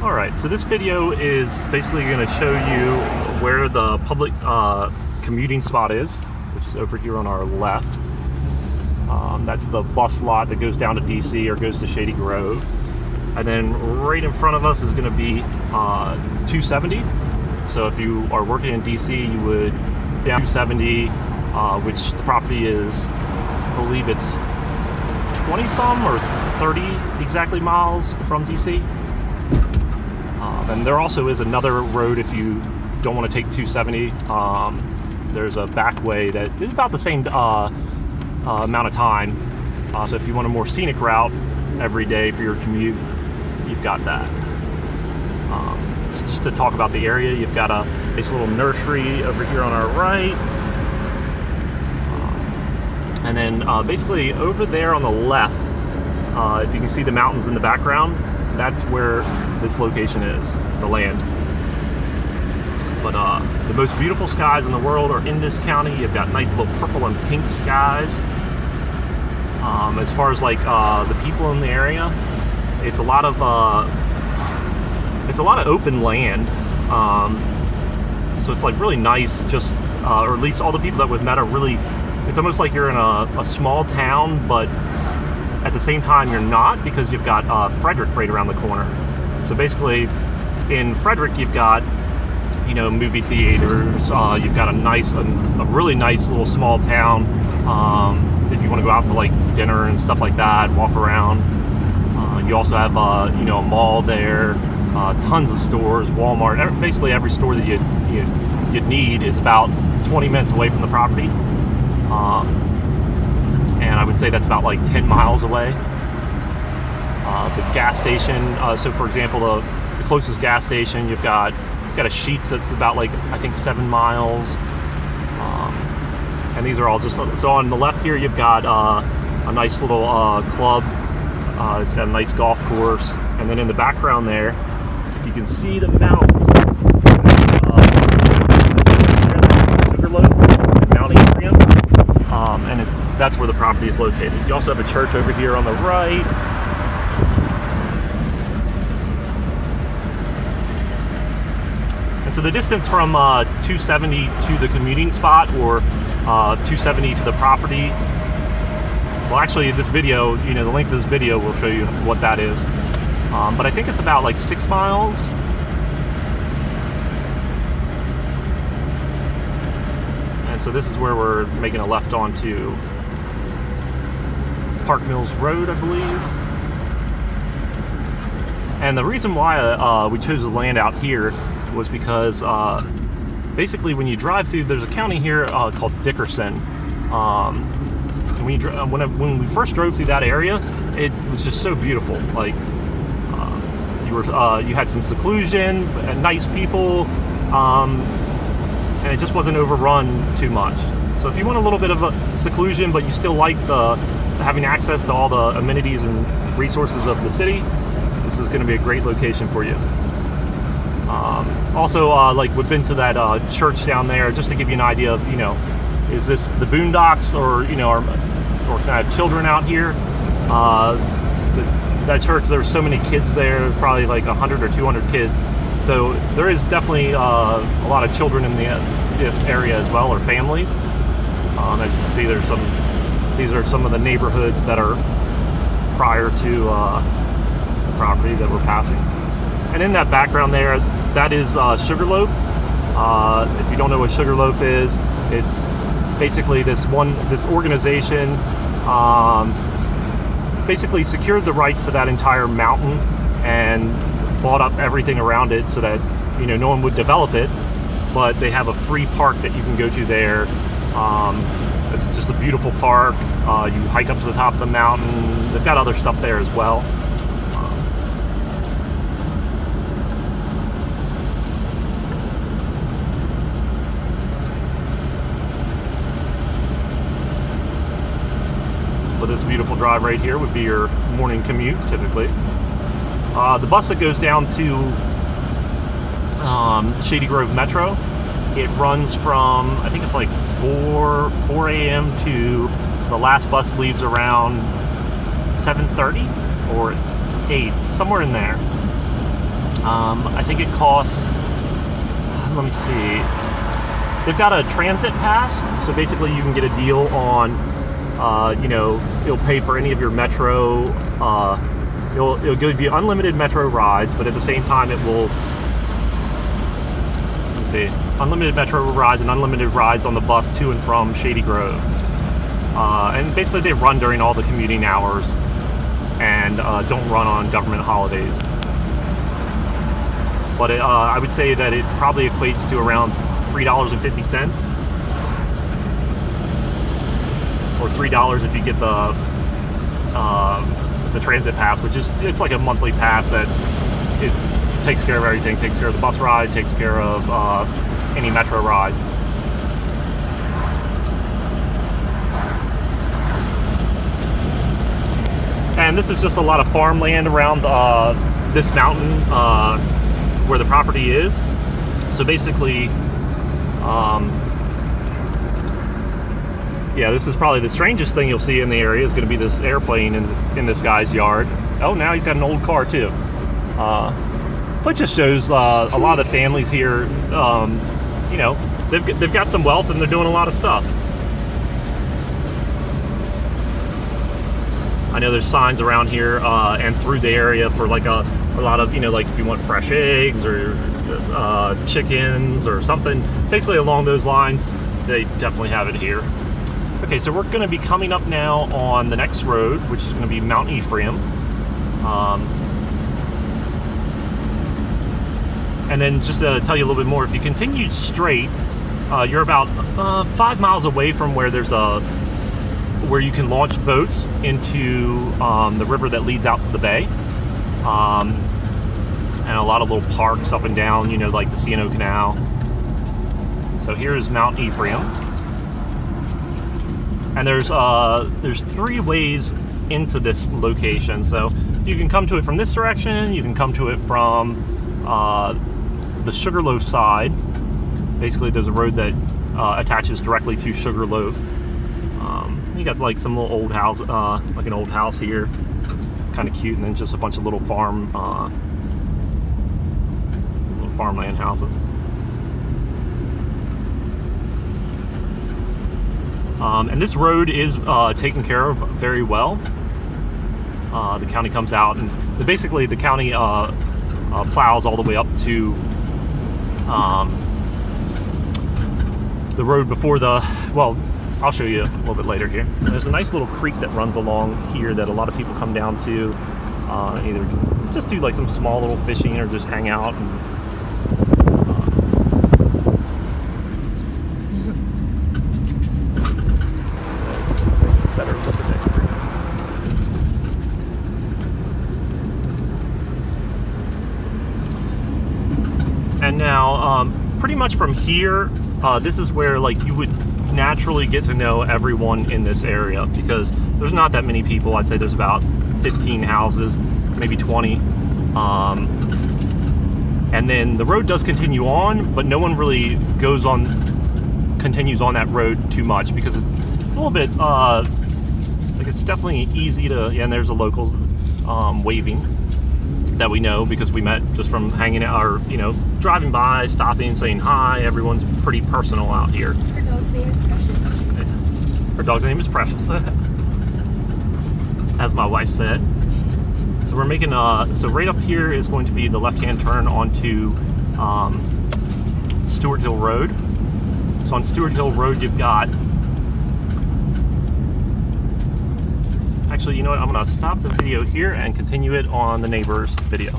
Alright, so this video is basically going to show you where the public commuting spot is, which is over here on our left. That's the bus lot that goes down to DC or goes to Shady Grove. And then right in front of us is going to be 270. So if you are working in DC, you would down 270, which the property is, I believe it's 20 some or 30 exactly miles from DC. And there also is another road if you don't want to take 270. There's a back way that is about the same amount of time. So if you want a more scenic route every day for your commute, you've got that. So just to talk about the area, you've got a nice little nursery over here on our right. And then basically over there on the left, if you can see the mountains in the background, that's where this location is, the land. But the most beautiful skies in the world are in this county. You've got nice little purple and pink skies. As far as like the people in the area, it's a lot of open land. So it's like really nice. Just or at least all the people that we've met are really. It's almost like you're in a small town, but at the same time you're not, because you've got Frederick right around the corner. So basically, in Frederick you've got, movie theaters. You've got a really nice little small town. If you want to go out to like dinner and stuff like that, walk around. You also have a mall there. Tons of stores, Walmart. Basically every store that you'd need is about 20 minutes away from the property. And I would say that's about like 10 miles away. The gas station, so for example, the closest gas station, you've got a Sheetz that's about like, I think 7 miles. And these are all just, so on the left here, you've got a nice little club. It's got a nice golf course. And then in the background there, if you can see the mountains, Sugarloaf, Mount Adrian. And that's where the property is located. You also have a church over here on the right. And so the distance from 270 to the commuting spot, or 270 to the property, well, actually this video, the length of this video will show you what that is. But I think it's about like 6 miles. So this is where we're making a left onto Park Mills Road, I believe. And the reason why we chose the land out here was because basically when you drive through, there's a county here called Dickerson. When we first drove through that area, it was just so beautiful. Like you had some seclusion, nice people. And it just wasn't overrun too much. So if you want a little bit of a seclusion, but you still like having access to all the amenities and resources of the city, this is going to be a great location for you. Also, like we've been to that church down there, just to give you an idea of, is this the Boondocks, or or can I have children out here? That church, there's so many kids there. There's probably like 100 or 200 kids. So there is definitely a lot of children in this area as well, or families. As you can see, these are some of the neighborhoods that are prior to the property that we're passing. And in that background there, that is Sugarloaf. If you don't know what Sugarloaf is, it's basically this organization basically secured the rights to that entire mountain and bought up everything around it so that no one would develop it, but they have a free park that you can go to there. It's just a beautiful park. You hike up to the top of the mountain. They've got other stuff there as well. But this beautiful drive right here would be your morning commute typically. The bus that goes down to Shady Grove Metro, it runs from, I think it's like 4 a.m. to the last bus leaves around 7:30 or 8, somewhere in there. I think it costs, let me see, they've got a transit pass, so basically you can get a deal on, it'll pay for any of your metro, it'll give you unlimited metro rides, but at the same time it will, let me see, unlimited metro rides and unlimited rides on the bus to and from Shady Grove. And basically they run during all the commuting hours and don't run on government holidays. But I would say that it probably equates to around $3.50, or $3 if you get the transit pass, which is, it's like a monthly pass that it takes care of everything. Takes care of the bus ride, takes care of any metro rides. And this is just a lot of farmland around this mountain where the property is. So basically, yeah, this is probably the strangest thing you'll see in the area is going to be this airplane in this guy's yard. Oh, now he's got an old car too. But just shows a lot of the families here, they've got some wealth and they're doing a lot of stuff. I know there's signs around here and through the area for like a lot of, like if you want fresh eggs or chickens or something, basically along those lines, they definitely have it here. Okay, so we're going to be coming up now on the next road, which is going to be Mount Ephraim. And then just to tell you a little bit more, if you continue straight, you're about 5 miles away from where there's where you can launch boats into the river that leads out to the bay. And a lot of little parks up and down, like the C&O Canal. So here is Mount Ephraim. And there's 3 ways into this location. So you can come to it from this direction, you can come to it from the Sugarloaf side. Basically there's a road that attaches directly to Sugarloaf. You got like some little old house, like an old house here, kind of cute, and then just a bunch of little farmland houses. And this road is taken care of very well. The county comes out and basically the county plows all the way up to the road before I'll show you a little bit later here. There's a nice little creek that runs along here that a lot of people come down to, either just do like some small little fishing or just hang out. And, better look at that. And now, pretty much from here, this is where like you would naturally get to know everyone in this area, because there's not that many people. I'd say there's about 15 houses, maybe 20. And then the road does continue on, but no one really continues on that road too much, because it's a little bit like it's definitely easy to, and there's a local waving that we know because we met just from hanging out, or driving by, stopping, saying hi. Everyone's pretty personal out here. Her dog's name is Precious. Her dog's name is Precious, as my wife said. So we're making so right up here is going to be the left-hand turn onto Stewart Hill Road. So on Stewart Hill Road, you've got, actually, you know what? I'm going to stop the video here and continue it on the neighbor's video.